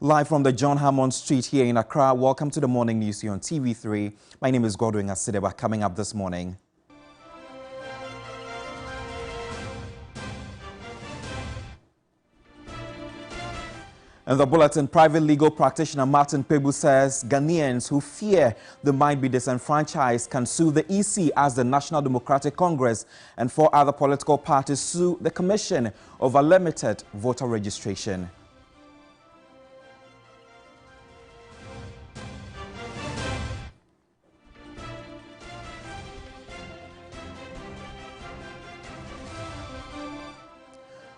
Live from the John Hammond Street here in Accra, welcome to the morning news here on TV3. My name is Godwin Asideba. Coming up this morning. In the bulletin, private legal practitioner Martin Pebu says Ghanaians who fear they might be disenfranchised can sue the EC as the National Democratic Congress and 4 other political parties sue the Commission over limited voter registration.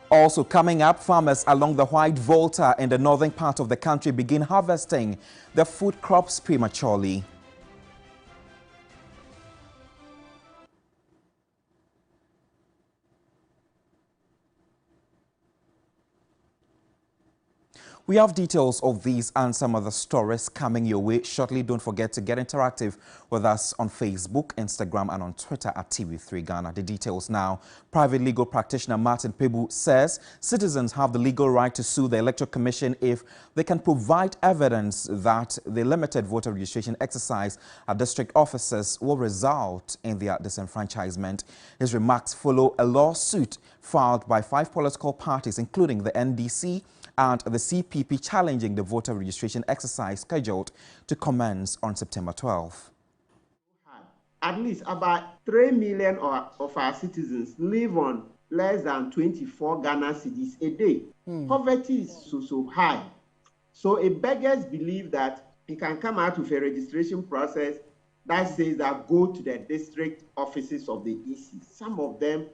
Also coming up, farmers along the White Volta in the northern part of the country begin harvesting their food crops prematurely. We have details of these and some other stories coming your way shortly. Don't forget to get interactive with us on Facebook, Instagram and on Twitter at TV3 Ghana. The details now. Private legal practitioner Martin Pebu says citizens have the legal right to sue the Electoral Commission if they can provide evidence that the limited voter registration exercise at district offices will result in their disenfranchisement. His remarks follow a lawsuit filed by 5 political parties, including the NDC and the CPP, challenging the voter registration exercise scheduled to commence on September 12. At least about 3 million of our citizens live on less than 24 Ghana cedis a day. Poverty is so high. So it beggars believe that you can come out with a registration process that says that go to the district offices of the EC. Some of them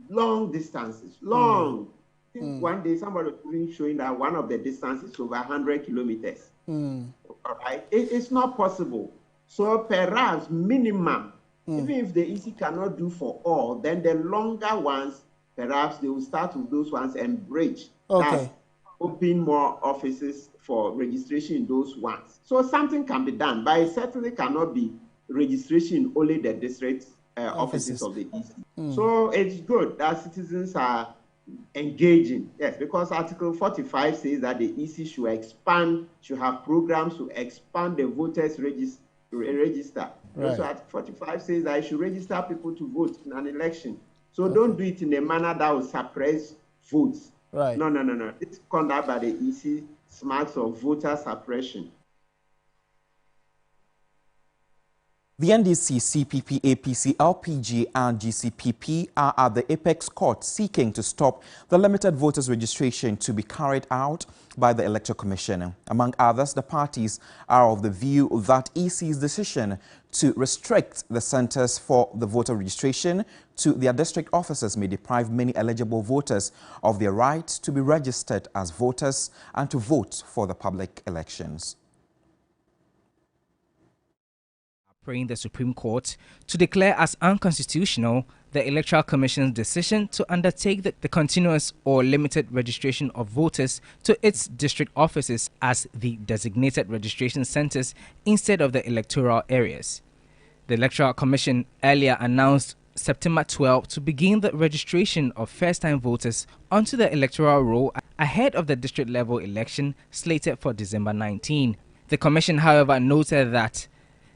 long distances, long. One day somebody was showing that one of the distances is over 100 kilometers. All right, it's not possible. So perhaps minimum, even if the EC cannot do for all, then the longer ones, perhaps they will start with those ones and bridge. Okay. Open more offices for registration in those ones. So something can be done, but it certainly cannot be registration in only the district offices of the EC. So it's good that citizens are engaging, yes, because Article 45 says that the EC should have programs to expand the voters register. Right. Also, Article 45 says that it should register people to vote in an election. So don't do it in a manner that will suppress votes. Right. No. It's conduct by the EC smacks of voter suppression. The NDC, CPP, APC, LPG and GCPP are at the Apex Court seeking to stop the limited voters registration to be carried out by the Electoral Commission. Among others, the parties are of the view that EC's decision to restrict the centers for the voter registration to their district offices may deprive many eligible voters of their right to be registered as voters and to vote for the public elections. Praying the Supreme Court to declare as unconstitutional the Electoral Commission's decision to undertake the continuous or limited registration of voters to its district offices as the designated registration centers instead of the electoral areas. The Electoral Commission earlier announced September 12 to begin the registration of first-time voters onto the electoral roll ahead of the district-level election slated for December 19. The Commission, however, noted that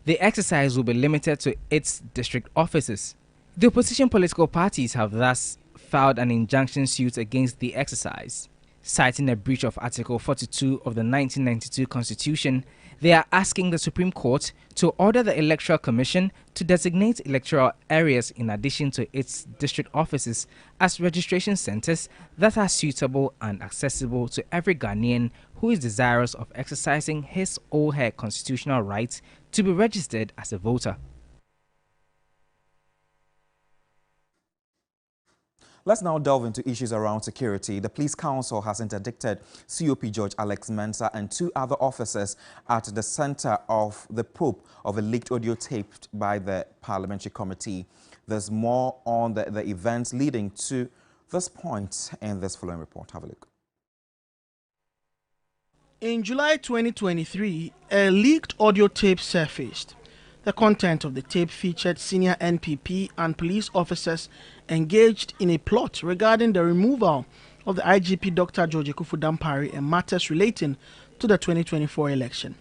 the exercise will be limited to its district offices. The opposition political parties have thus filed an injunction suit against the exercise. Citing a breach of Article 42 of the 1992 Constitution, they are asking the Supreme Court to order the Electoral Commission to designate electoral areas in addition to its district offices as registration centers that are suitable and accessible to every Ghanaian who is desirous of exercising his or her constitutional rights to be registered as a voter. Let's now delve into issues around security. The Police Council has interdicted COP George Alex Mensah and 2 other officers at the center of the probe of a leaked audio taped by the Parliamentary Committee. There's more on the events leading to this point in this following report. Have a look. In July 2023, a leaked audio tape surfaced. The content of the tape featured senior NPP and police officers engaged in a plot regarding the removal of the IGP Dr. George Ekufu Dampare and matters relating to the 2024 election.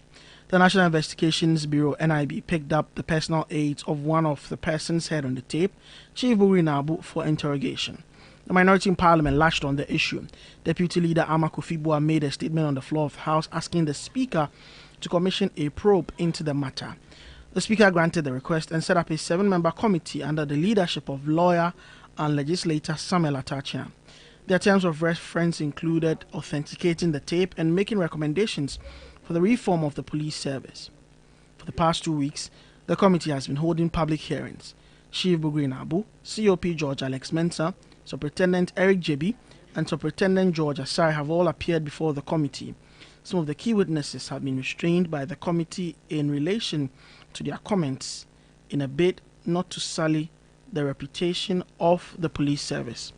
The National Investigations Bureau, NIB, picked up the personal aids of one of the persons heard on the tape, Chief Bugri Nabu, for interrogation. The minority in Parliament lashed on the issue. Deputy Leader Ama Kofi Boah made a statement on the floor of the House asking the Speaker to commission a probe into the matter. The Speaker granted the request and set up a 7-member committee under the leadership of lawyer and legislator Samuel Atachia. Their terms of reference included authenticating the tape and making recommendations for the reform of the police service. For the past 2 weeks, the committee has been holding public hearings. Chief Bugri Nabu, COP George Alex Mensah, Superintendent Eric Jebi, and Superintendent George Asai have all appeared before the committee. Some of the key witnesses have been restrained by the committee in relation to their comments in a bid not to sully the reputation of the police service.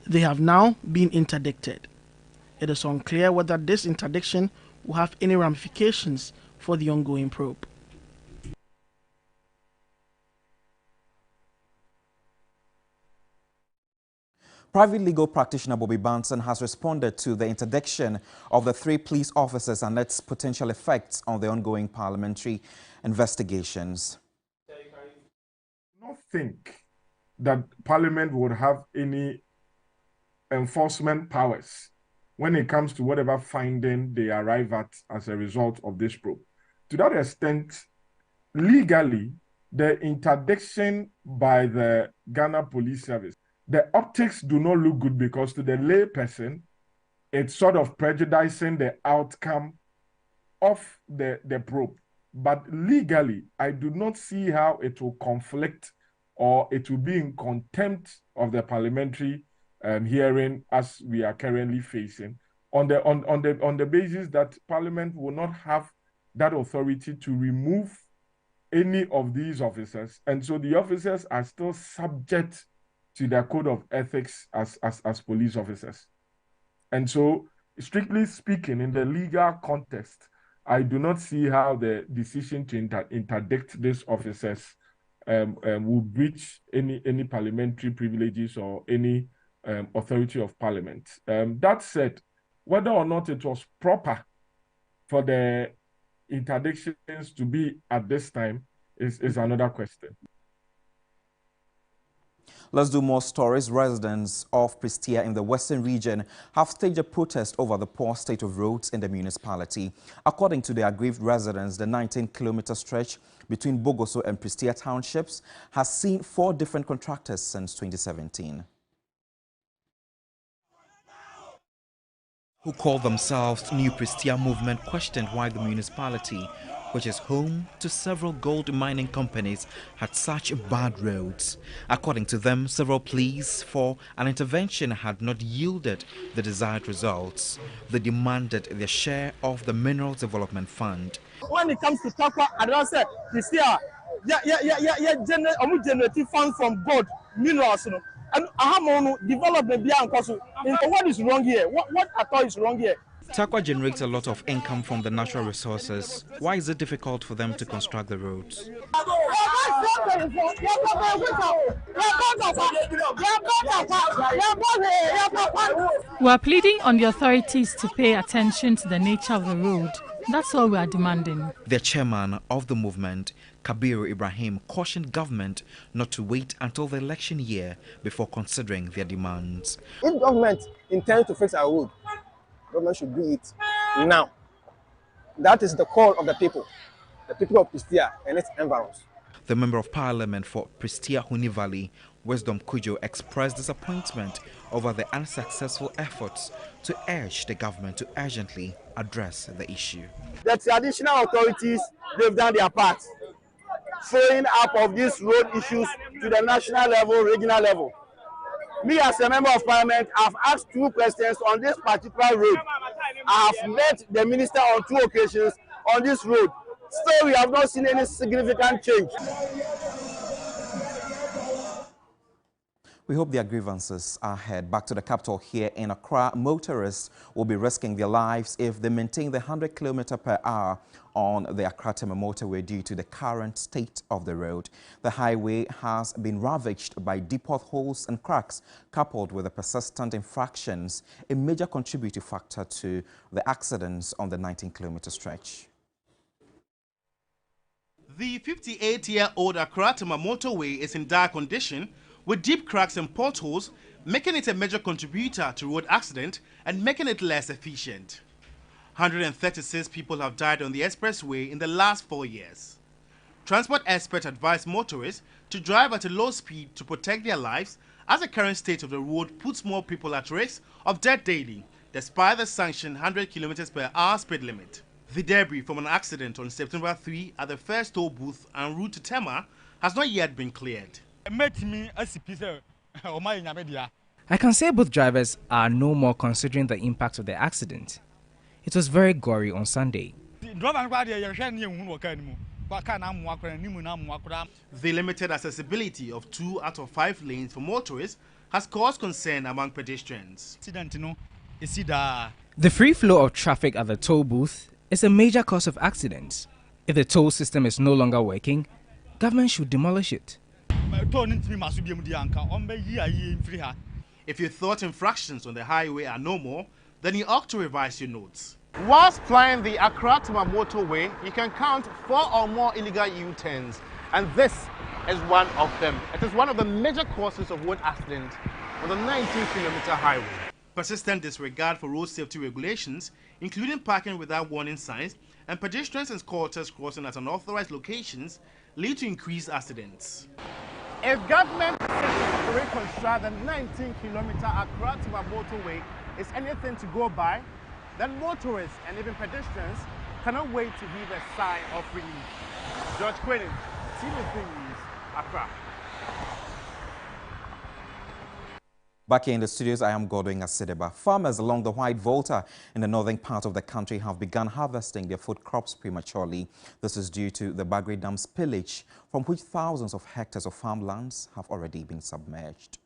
They have now been interdicted. It is unclear whether this interdiction will have any ramifications for the ongoing probe. Private legal practitioner Bobby Banton has responded to the interdiction of the 3 police officers and its potential effects on the ongoing parliamentary investigations. I do not think that Parliament would have any enforcement powers when it comes to whatever finding they arrive at as a result of this probe. To that extent, legally, the interdiction by the Ghana Police Service, the optics do not look good because to the lay person, it's sort of prejudicing the outcome of the probe. But legally, I do not see how it will conflict or it will be in contempt of the parliamentary hearing as we are currently facing on the basis that Parliament will not have that authority to remove any of these officers. And so the officers are still subject to their code of ethics as police officers. And so, strictly speaking, in the legal context, I do not see how the decision to interdict these officers will breach any parliamentary privileges or any authority of Parliament. That said, whether or not it was proper for the interdictions to be at this time is another question. Let's do more stories. Residents of Prestea in the Western region have staged a protest over the poor state of roads in the municipality. According to the aggrieved residents, the 19-kilometer stretch between Bogoso and Prestea townships has seen 4 different contractors since 2017. Who call themselves New Prestea Movement questioned why the municipality, which is home to several gold mining companies, had such bad roads. According to them, several pleas for an intervention had not yielded the desired results. They demanded their share of the Mineral Development Fund. When it comes to Takwa, I don't say this year, generating funds from gold minerals, you know, and development beyond cost. What is wrong here? What I thought is wrong here? Takwa generates a lot of income from the natural resources. Why is it difficult for them to construct the roads? We are pleading on the authorities to pay attention to the nature of the road. That's all we are demanding. The chairman of the movement, Kabiru Ibrahim, cautioned government not to wait until the election year before considering their demands. If government intends to fix our road, government should do it now. That is the call of the people of Prestea and its environs. The Member of Parliament for Prestea Huni Valley, Wisdom Kujo, expressed disappointment over the unsuccessful efforts to urge the government to urgently address the issue. The traditional authorities, they've done their part, following up of these road issues to the national level, regional level. Me as a Member of Parliament, I've asked 2 questions on this particular road. I have met the minister on 2 occasions on this road. Still, we have not seen any significant change. We hope their grievances are heard. Back to the capital here in Accra, motorists will be risking their lives if they maintain the 100 km/h on the Accra-Tema motorway due to the current state of the road. The highway has been ravaged by deep potholes and cracks, coupled with the persistent infractions, a major contributing factor to the accidents on the 19-kilometer stretch. The 58-year-old Accra-Tema motorway is in dire condition, with deep cracks and potholes, making it a major contributor to road accident and making it less efficient. 136 people have died on the expressway in the last 4 years. Transport experts advise motorists to drive at a low speed to protect their lives, as the current state of the road puts more people at risk of death daily, despite the sanctioned 100 km/h speed limit. The debris from an accident on September 3 at the first toll booth en route to Tema has not yet been cleared. I can say both drivers are no more considering the impact of the accident. It was very gory on Sunday. The limited accessibility of 2 out of 5 lanes for motorists has caused concern among pedestrians. The free flow of traffic at the toll booth is a major cause of accidents. If the toll system is no longer working, government should demolish it. If you thought infractions on the highway are no more, then you ought to revise your notes. Whilst flying the Accra-Tema motorway, you can count 4 or more illegal U-turns, and this is one of them. It is one of the major causes of road accidents on the 19-kilometer highway. Persistent disregard for road safety regulations, including parking without warning signs, and pedestrians and scooters crossing at unauthorized locations, lead to increased accidents. If government decisions to reconstruct the 19-kilometer Accra-Tema motorway is anything to go by, then motorists and even pedestrians cannot wait to hear a sigh of relief. George Quinn, TV3 News, Accra. Back here in the studios, I am Godwin Asideba. Farmers along the White Volta in the northern part of the country have begun harvesting their food crops prematurely. This is due to the Bagre Dam spillage, from which thousands of hectares of farmlands have already been submerged.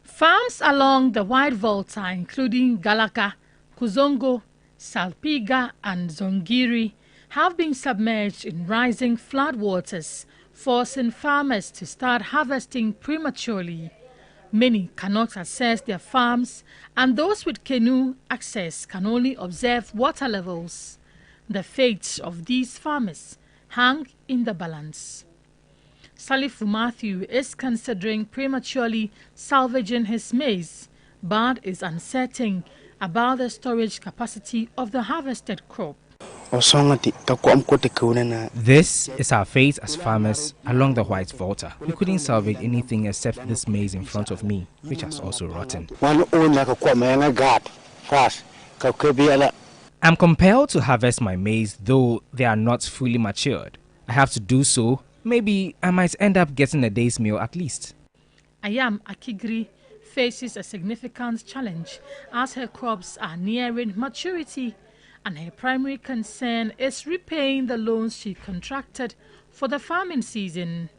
Farms along the White Volta, including Galaka, Kuzongo, Salpiga and Zongiri, have been submerged in rising floodwaters, forcing farmers to start harvesting prematurely. Many cannot access their farms, and those with canoe access can only observe water levels. The fate of these farmers hang in the balance. Salifu Matthew is considering prematurely salvaging his maize, but is uncertain about the storage capacity of the harvested crop. This is our fate as farmers along the White Volta. We couldn't salvage anything except this maize in front of me, which has also rotten. I'm compelled to harvest my maize, though they are not fully matured. I have to do so. Maybe I might end up getting a day's meal at least. Ayam Akigri faces a significant challenge as her crops are nearing maturity, and her primary concern is repaying the loans she contracted for the farming season.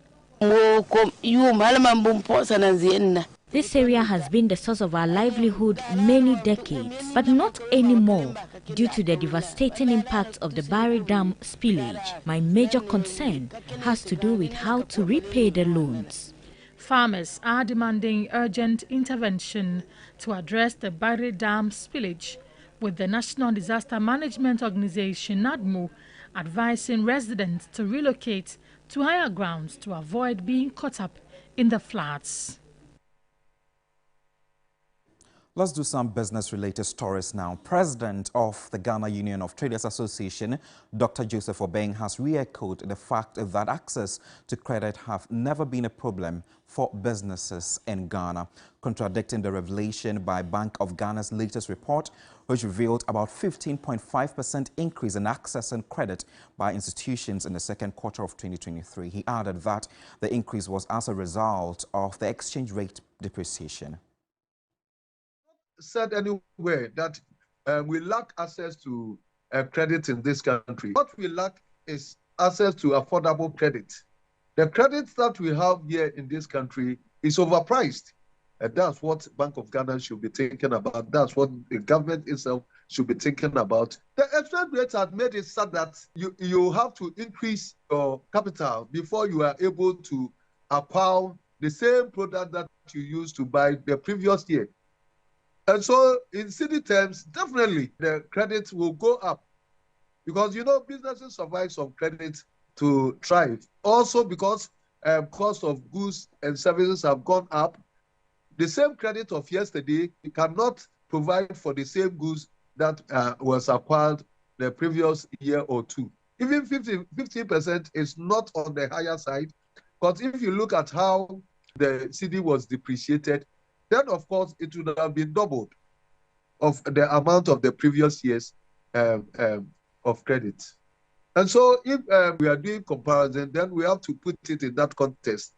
This area has been the source of our livelihood many decades, but not anymore due to the devastating impact of the Bagre Dam spillage. My major concern has to do with how to repay the loans. Farmers are demanding urgent intervention to address the Bagre Dam spillage, with the National Disaster Management Organization, NADMO, advising residents to relocate to higher grounds to avoid being caught up in the floods. Let's do some business-related stories now. President of the Ghana Union of Traders Association, Dr. Joseph Obeng, has re-echoed the fact that access to credit have never been a problem for businesses in Ghana, contradicting the revelation by Bank of Ghana's latest report, which revealed about 15.5% increase in access and credit by institutions in the second quarter of 2023. He added that the increase was as a result of the exchange rate depreciation. Said anywhere that we lack access to credit in this country. What we lack is access to affordable credit. The credit that we have here in this country is overpriced. And that's what Bank of Ghana should be thinking about. That's what the government itself should be thinking about. The exchange rate has made it so that you have to increase your capital before you are able to acquire the same product that you used to buy the previous year. And so in city terms, definitely the credit will go up because, you know, businesses survive some credit to thrive. Also because cost of goods and services have gone up. The same credit of yesterday cannot provide for the same goods that was acquired the previous year or two. Even 15% is not on the higher side, because if you look at how the cedi was depreciated, then of course it would have been doubled of the amount of the previous years of credit. And so if we are doing comparison, then we have to put it in that context.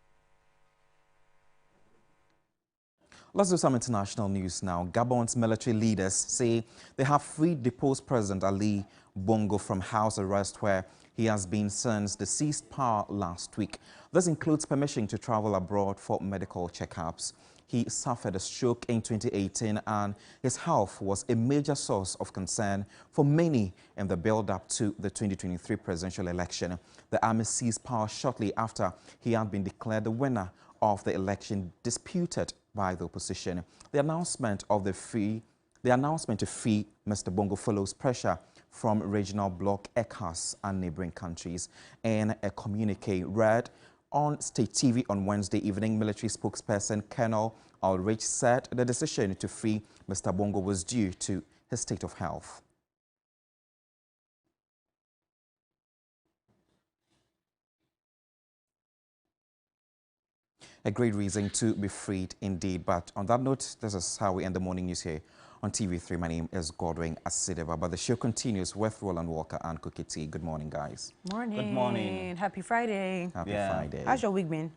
Let's do some international news now. Gabon's military leaders say they have freed deposed President Ali Bongo from house arrest, where he has been since the seized power last week. This includes permission to travel abroad for medical checkups. He suffered a stroke in 2018 and his health was a major source of concern for many in the build-up to the 2023 presidential election. The army seized power shortly after he had been declared the winner of the election disputed by the opposition. The announcement to free Mr. Bongo follows pressure from regional bloc ECOWAS and neighboring countries. In a communique read on state TV on Wednesday evening, military spokesperson Colonel Ulrich said the decision to free Mr. Bongo was due to his state of health. A great reason to be freed indeed. But on that note, this is how we end the morning news here on TV3. My name is Godwin Asideva, but the show continues with Roland Walker and Cookie T. Good morning, guys. Morning. Good morning. Happy Friday. Happy Friday. How's your week been?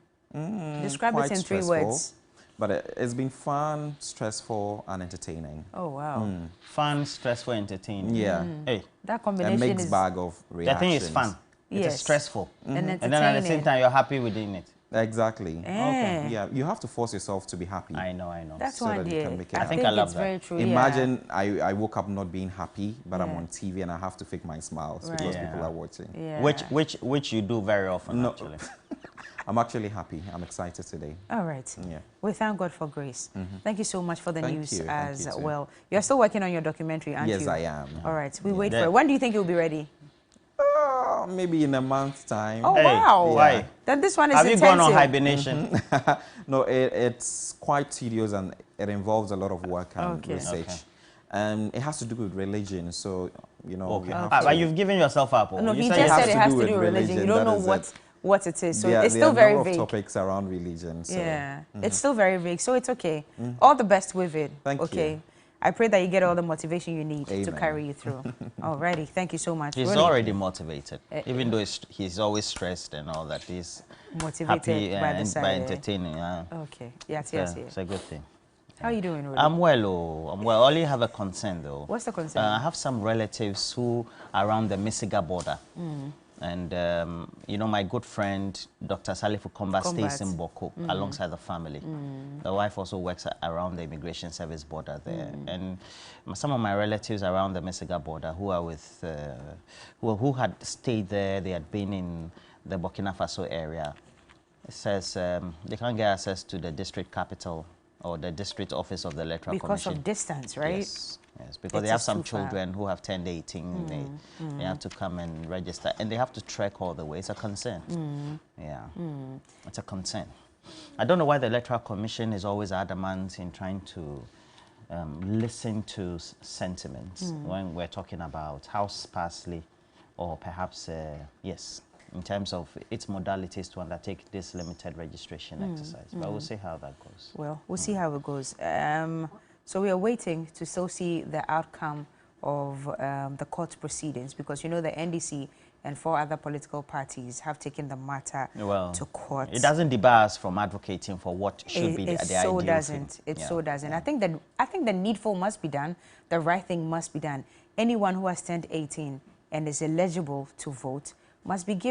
Describe it in stressful, 3 words. But it's been fun, stressful, and entertaining. Oh, wow. Fun, stressful, entertaining. Yeah. Hey, that combination a mixed bag of reactions. The thing is fun. Yes. It is stressful. And then at the same time, you're happy within it. Exactly. Okay. Yeah, you have to force yourself to be happy. I know. That's so one that idea. You can make it I think I love it's that. very true. Imagine I woke up not being happy, but I'm on TV and I have to fake my smiles because people are watching. Yeah. Which you do very often, actually. I'm actually happy. I'm excited today. All right. Yeah. We thank God for grace. Thank you so much for the news as Thank you well. You're still working on your documentary, aren't you? Yes, I am. All right. We wait for it. When do you think you'll be ready? Maybe in a month's time. Oh, wow. Yeah. Why? Then this one is Have you intensive. gone on hibernation? No, it's quite tedious and it involves a lot of work and research. Okay. And it has to do with religion, so, you know. Okay. You have to, but you've given yourself up. No, he said just said it it has has to to do with religion. You don't know what it is. So it's still very vague. There are a number of topics around religion. So. Yeah, it's still very vague. So it's okay. All the best with it. Thank you. I pray that you get all the motivation you need Amen. to carry you through. Alrighty, thank you so much. He's already motivated, even though he's always stressed and all that. He's motivated happy by entertaining. Okay, yes. It's a good thing. How are you doing, Rudy? I'm well. I'm well. I only have a concern, though. What's the concern? I have some relatives who are around the Misiga border. And, you know, my good friend, Dr. Salifu Komba, stays in Boko alongside the family. The wife also works around the immigration service border there. And some of my relatives around the Misiga border who are with, who had stayed there, they had been in the Burkina Faso area. It says they can't get access to the district capital or the district office of the Electoral Commission. Because of distance, right? Yes, because they have some children who have turned 18. They have to come and register, and they have to trek all the way. It's a concern. It's a concern. I don't know why the Electoral Commission is always adamant in trying to listen to sentiments when we're talking about how sparsely, or perhaps, in terms of its modalities to undertake this limited registration exercise. But we'll see how that goes. Well, we'll see how it goes. So we are waiting to still see the outcome of the court proceedings, because you know the NDC and 4 other political parties have taken the matter to court. It doesn't debar us from advocating for what should be the ideal thing. It so doesn't. I think the needful must be done. The right thing must be done. Anyone who has turned 18 and is eligible to vote must be given